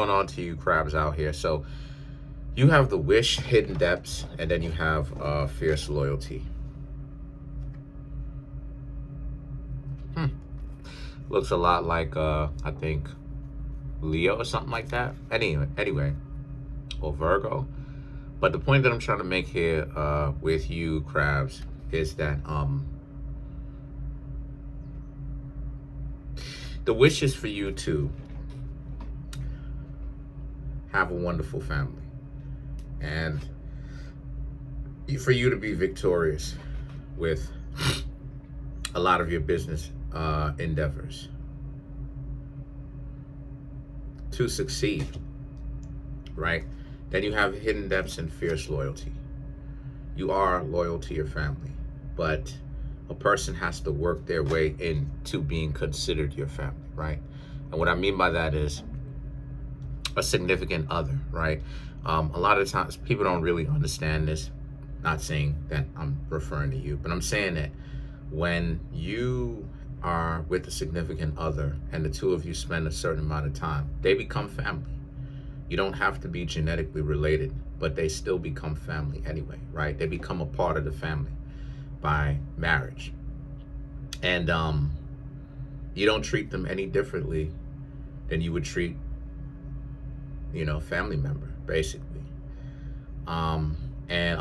Going on to you crabs out here. So you have the wish, hidden depths, and then you have fierce loyalty. Hmm. Looks a lot like I think Leo or something like that. Anyway, or Virgo. But the point that I'm trying to make here with you crabs is that the wish is for you to have a wonderful family and for you to be victorious with a lot of your business endeavors, to succeed, right? Then you have hidden depths and fierce loyalty. You are loyal to your family, but a person has to work their way into being considered your family, right? And what I mean by that is a significant other, right? A lot of times people don't really understand this. Not saying that I'm referring to you, but I'm saying that when you are with a significant other and the two of you spend a certain amount of time, they become family. You don't have to be genetically related, but they still become family anyway, right? They become a part of the family by marriage. And you don't treat them any differently than you would treat, a family member, basically. And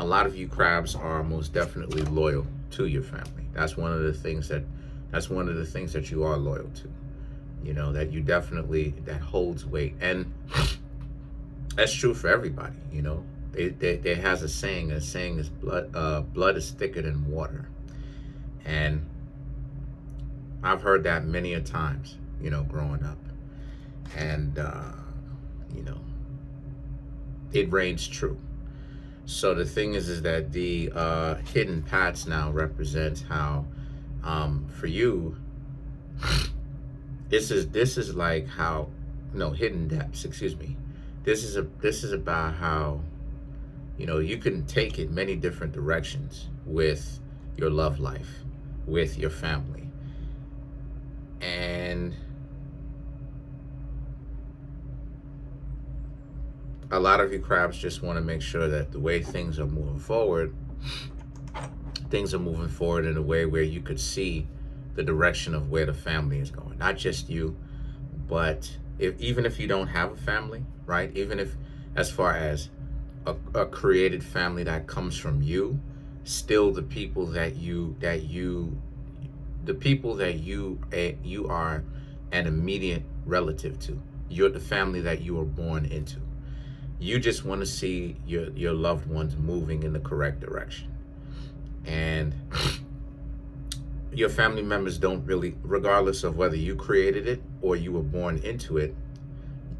a lot of you crabs are most definitely loyal to your family. That's one of the things that you are loyal to. That you definitely, that holds weight. And that's true for everybody. There has a saying is blood is thicker than water. And I've heard that many a times, growing up. And it reigns true. So the thing is that the hidden paths now represent how, for you, this is like how, no, hidden depths. Excuse me. This is about how, you can take it many different directions with your love life, with your family, and a lot of you crabs just want to make sure that the way things are moving forward in a way where you could see the direction of where the family is going. Not just you, but even if you don't have a family, right? Even if, as far as a created family that comes from you, still the people that you are an immediate relative to. You're the family that you were born into. You just want to see your loved ones moving in the correct direction. And your family members don't really, regardless of whether you created it or you were born into it,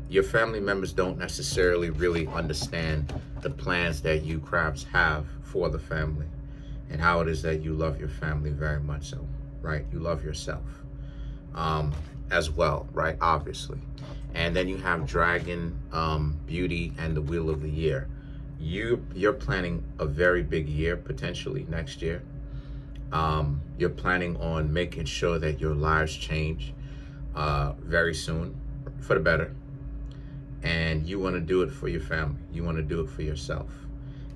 your family members don't necessarily really understand the plans that you crabs have for the family and how it is that you love your family very much so, right? You love yourself as well, right? Obviously. And then you have Dragon, Beauty, and the Wheel of the Year. You're planning a very big year, potentially next year. You're planning on making sure that your lives change very soon for the better. And you want to do it for your family. You want to do it for yourself.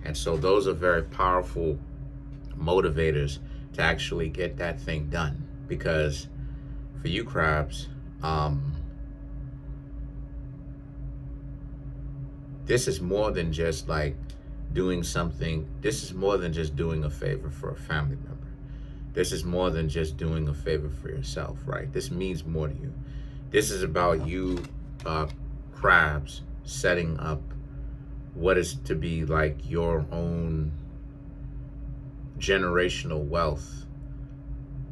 And so those are very powerful motivators to actually get that thing done. Because for you crabs, this is more than just like doing something. This is more than just doing a favor for a family member. This is more than just doing a favor for yourself, right? This means more to you. This is about you crabs setting up what is to be like your own generational wealth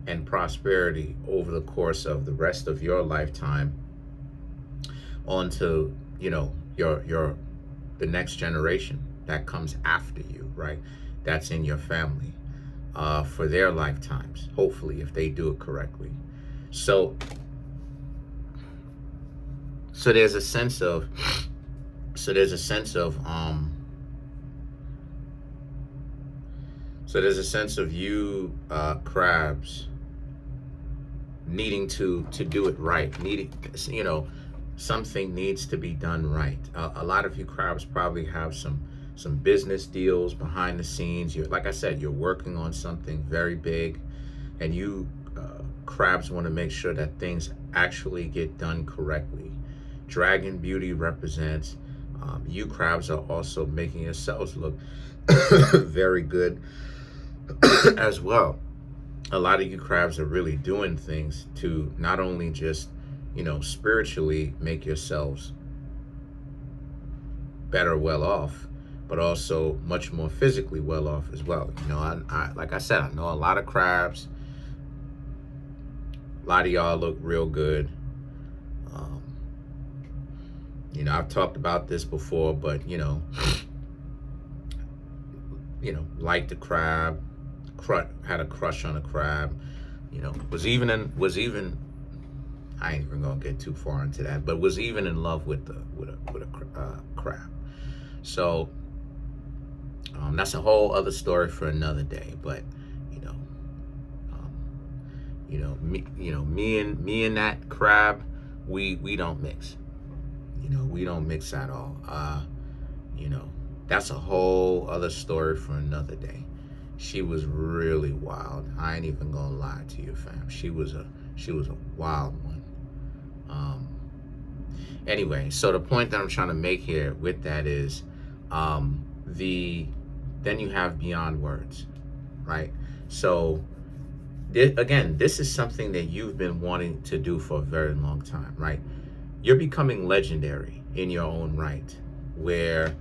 and prosperity over the course of the rest of your lifetime onto, the next generation that comes after you, right? That's in your family for their lifetimes, hopefully, if they do it correctly. So there's a sense of you crabs needing to do it right, something needs to be done right. A lot of you crabs probably have some business deals behind the scenes. You're, like I said, you're working on something very big, and you crabs want to make sure that things actually get done correctly. Dragon Beauty represents you crabs are also making yourselves look very good as well. A lot of you crabs are really doing things to not only just, spiritually make yourselves better, well off, but also much more physically well off as well. Like I said, I know a lot of crabs. A lot of y'all look real good. I've talked about this before, but liked the crab, had a crush on a crab. Was even I ain't even gonna get too far into that, but was even in love with a crab. So that's a whole other story for another day. But me and that crab, we don't mix. We don't mix at all. That's a whole other story for another day. She was really wild. I ain't even gonna lie to you, fam. She was a wild one. Anyway, so the point that I'm trying to make here with that is, then you have beyond words, right? So again, this is something that you've been wanting to do for a very long time, right? You're becoming legendary in your own right, where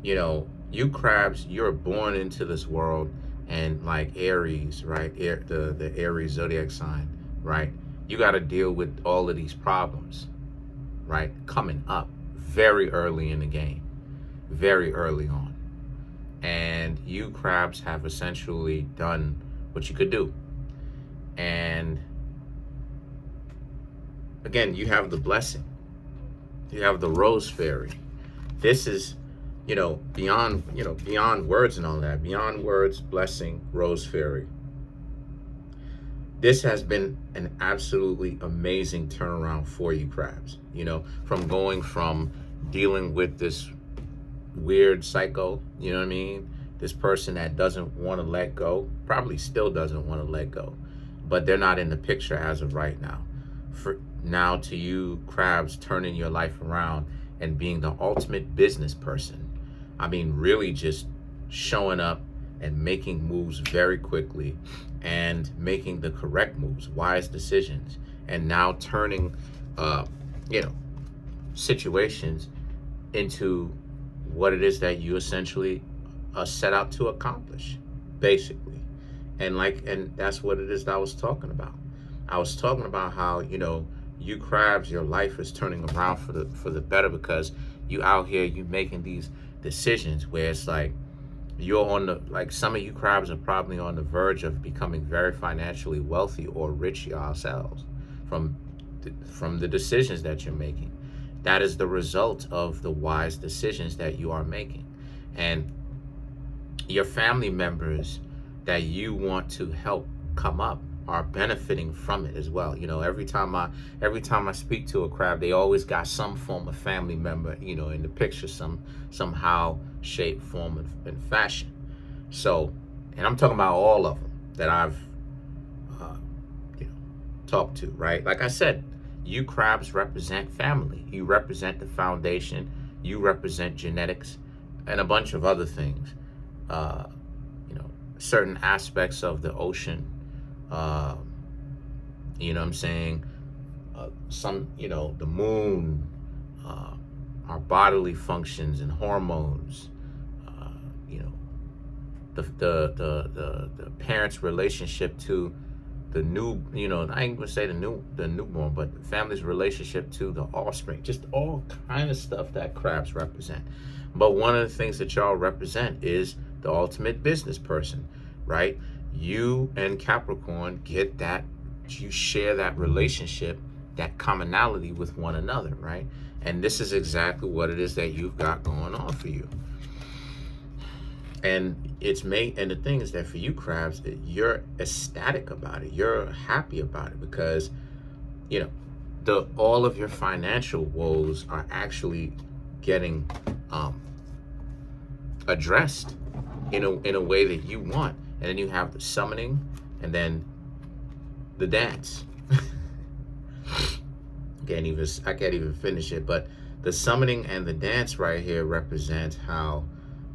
you crabs, you're born into this world, and like Aries, right? The Aries zodiac sign, right? You got to deal with all of these problems, right? Coming up very early in the game, very early on. And you crabs have essentially done what you could do. And again, you have the blessing. You have the rose fairy. This is, beyond words and all that. Beyond words, blessing, rose fairy. This has been an absolutely amazing turnaround for you crabs. From going from dealing with this weird psycho, you know what I mean? This person that doesn't want to let go, probably still doesn't want to let go, but they're not in the picture as of right now. For now, to you crabs turning your life around and being the ultimate business person. I mean, really just showing up and making moves very quickly and making the correct moves, wise decisions, and now turning, situations into what it is that you essentially set out to accomplish, basically. And that's what it is that I was talking about. I was talking about how, you crabs, your life is turning around for the better, because you out here, you making these decisions where it's like you're some of you crabs are probably on the verge of becoming very financially wealthy or rich yourselves from the decisions that you're making. That is the result of the wise decisions that you are making. And your family members that you want to help come up are benefiting from it as well. Every time I speak to a crab, they always got some form of family member, in the picture, somehow, shape, form, and fashion. So, and I'm talking about all of them that I've, talked to, right? Like I said, you crabs represent family. You represent the foundation. You represent genetics and a bunch of other things. Certain aspects of the ocean. You know what I'm saying? The moon, our bodily functions and hormones, the parents' relationship to the new, I ain't gonna say the newborn, but the family's relationship to the offspring, just all kind of stuff that crabs represent. But one of the things that y'all represent is the ultimate business person, right? You and Capricorn get that, you share that relationship, that commonality with one another, right? And this is exactly what it is that you've got going on for you. And and the thing is that for you crabs, you're ecstatic about it. You're happy about it because, all of your financial woes are actually getting addressed in a way that you want. And then you have the summoning, and then the dance. I can't even finish it, but the summoning and the dance right here represent how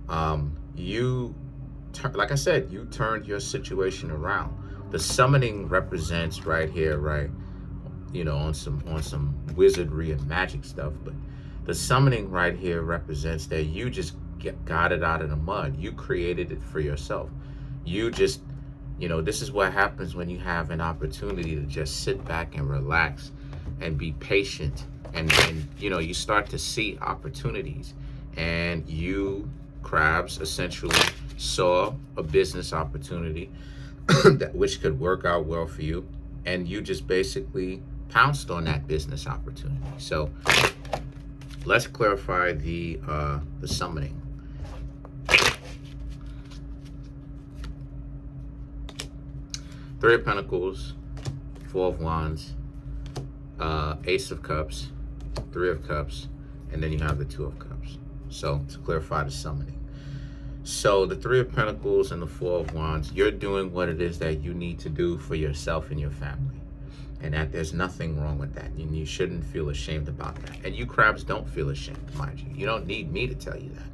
like I said, you turned your situation around. The summoning represents right here, right, on some wizardry and magic stuff, but the summoning right here represents that you just got it out of the mud. You created it for yourself. You just, this is what happens when you have an opportunity to just sit back and relax and be patient, and you start to see opportunities, and you, crabs, essentially saw a business opportunity which could work out well for you, and you just basically pounced on that business opportunity. So let's clarify the summoning. Three of Pentacles, Four of Wands, Ace of Cups, Three of Cups, and then you have the Two of Cups. So to clarify the summoning. So the Three of Pentacles and the Four of Wands, you're doing what it is that you need to do for yourself and your family. And that there's nothing wrong with that. And you shouldn't feel ashamed about that. And you crabs don't feel ashamed, mind you. You don't need me to tell you that.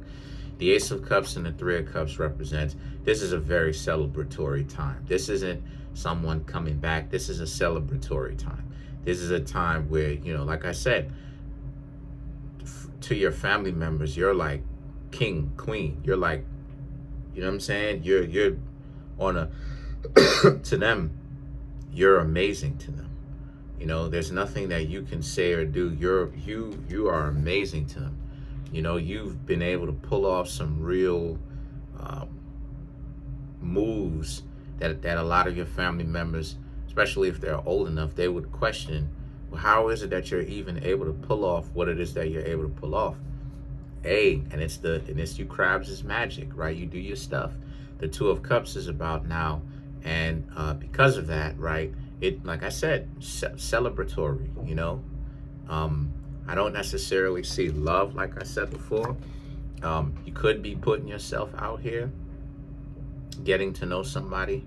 The Ace of Cups and the Three of Cups represents, this is a very celebratory time. This isn't someone coming back. This is a celebratory time. This is a time where, like I said, to your family members, you're like king, queen. You're like, you know what I'm saying? You're on a, to them, you're amazing to them. There's nothing that you can say or do. You are amazing to them. You've been able to pull off some real moves that a lot of your family members, especially if they're old enough, they would question, well, how is it that you're even able to pull off what it is that you're able to pull off? And it's you crabs' magic, right? You do your stuff. The Two of Cups is about now, and because of that, right, it, like I said, celebratory, I don't necessarily see love, like I said before. You could be putting yourself out here, getting to know somebody,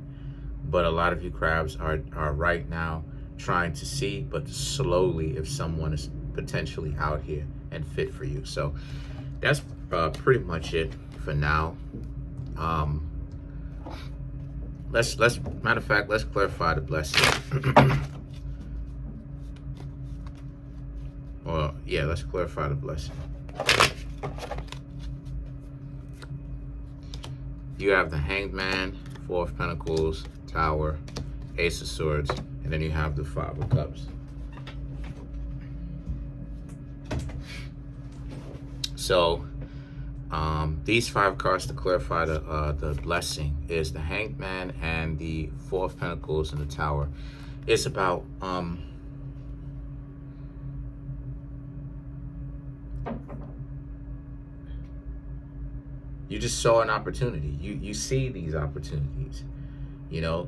but a lot of you crabs are right now trying to see, but slowly, if someone is potentially out here and fit for you. So that's pretty much it for now. Let's matter of fact, let's clarify the blessing. Let's clarify the blessing. You have the Hanged Man, Four of Pentacles, Tower, Ace of Swords, and then you have the Five of Cups. So these five cards, to clarify the blessing, is the Hanged Man and the Four of Pentacles and the Tower. It's about you just saw an opportunity. You see these opportunities. You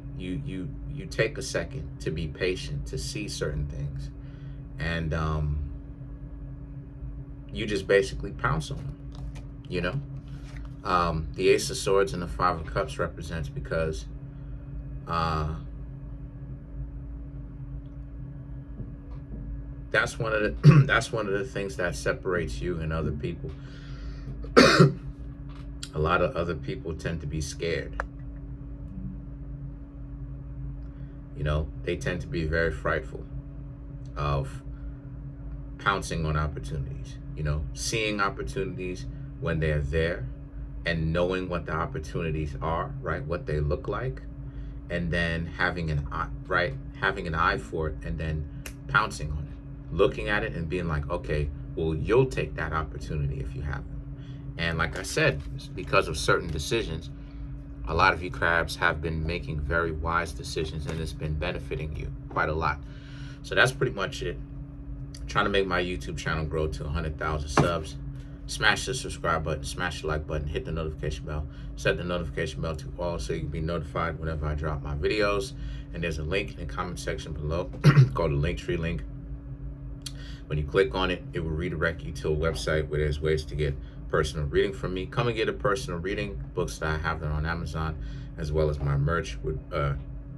take a second to be patient, to see certain things, and you just basically pounce on them. The Ace of Swords and the Five of Cups represents because that's one of the things that separates you and other people. A lot of other people tend to be scared. They tend to be very frightful of pouncing on opportunities, seeing opportunities when they're there and knowing what the opportunities are, right? What they look like, and then having an eye for it and then pouncing on it, looking at it and being like, okay, well, you'll take that opportunity if you have it. And like I said, because of certain decisions, a lot of you crabs have been making very wise decisions, and it's been benefiting you quite a lot. So that's pretty much it. I'm trying to make my YouTube channel grow to 100,000 subs. Smash the subscribe button, smash the like button, hit the notification bell, set the notification bell to all so you can be notified whenever I drop my videos. And there's a link in the comment section below called the Linktree link. When you click on it, it will redirect you to a website where there's ways to get personal reading from me. Come and get a personal reading. Books that I have that on Amazon, as well as my merch. Would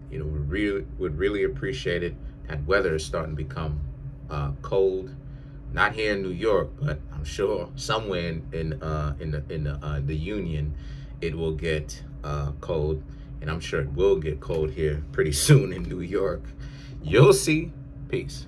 really appreciate it. That weather is starting to become cold. Not here in New York, but I'm sure somewhere in the Union, it will get cold, and I'm sure it will get cold here pretty soon in New York. You'll see. Peace.